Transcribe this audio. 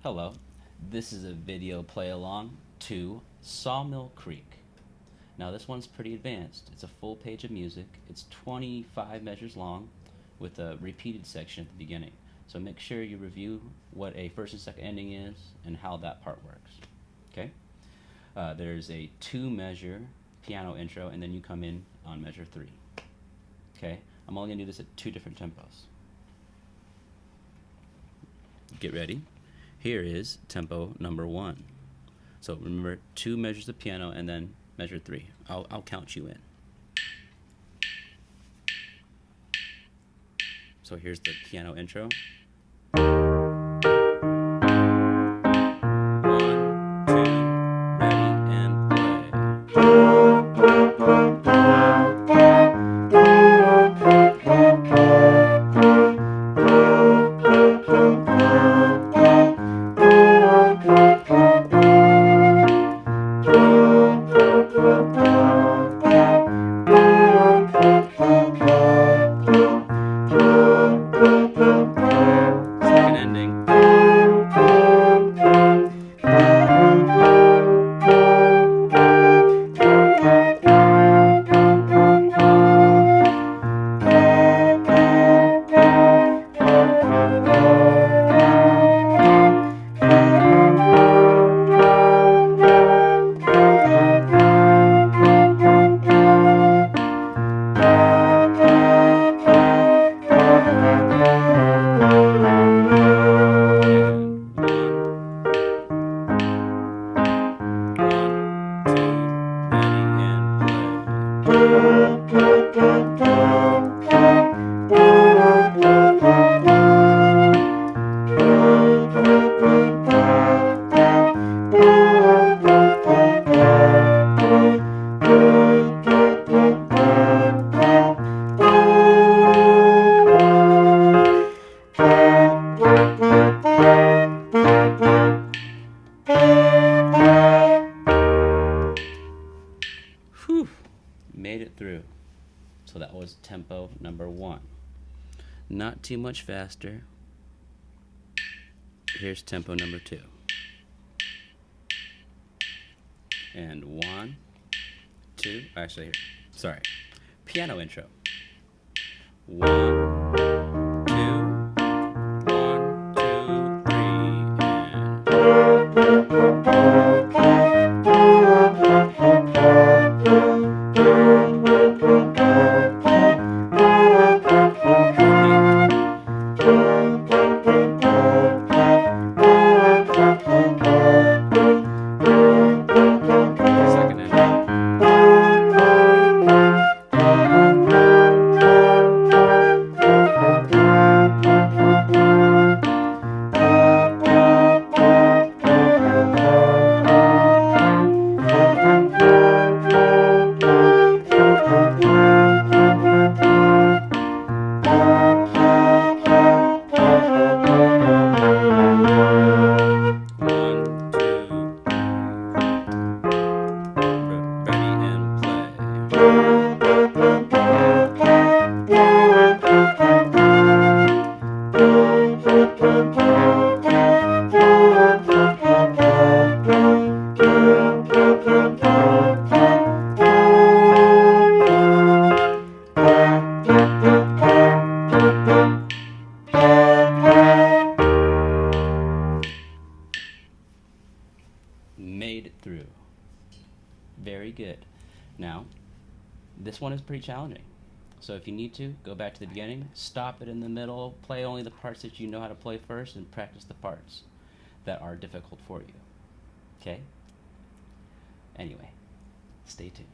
Hello, this is a video play along to Sawmill Creek. Now this one's pretty advanced. It's a full page of music. It's 25 measures long with a repeated section at the beginning. So make sure you review what a first and second ending is and how that part works. Okay? There's a 2-measure piano intro and then you come in on measure 3. Okay? I'm only going to do this at 2 different tempos. Get ready. Here is tempo number 1. So remember, 2 measures of piano and then measure 3. I'll count you in. So here's the piano intro. 1, 2, ready, and second ending. Whew, made it through. So that was tempo number 1. Not too much faster. Here's tempo number 2. And 1, 2, actually, sorry. Piano intro. 1, 2, 1, 2, 3, second ending. Made it through. Very good. Now, this one is pretty challenging. So if you need to, go back to the beginning, stop it in the middle, play only the parts that you know how to play first, and practice the parts that are difficult for you. Okay? Anyway, stay tuned.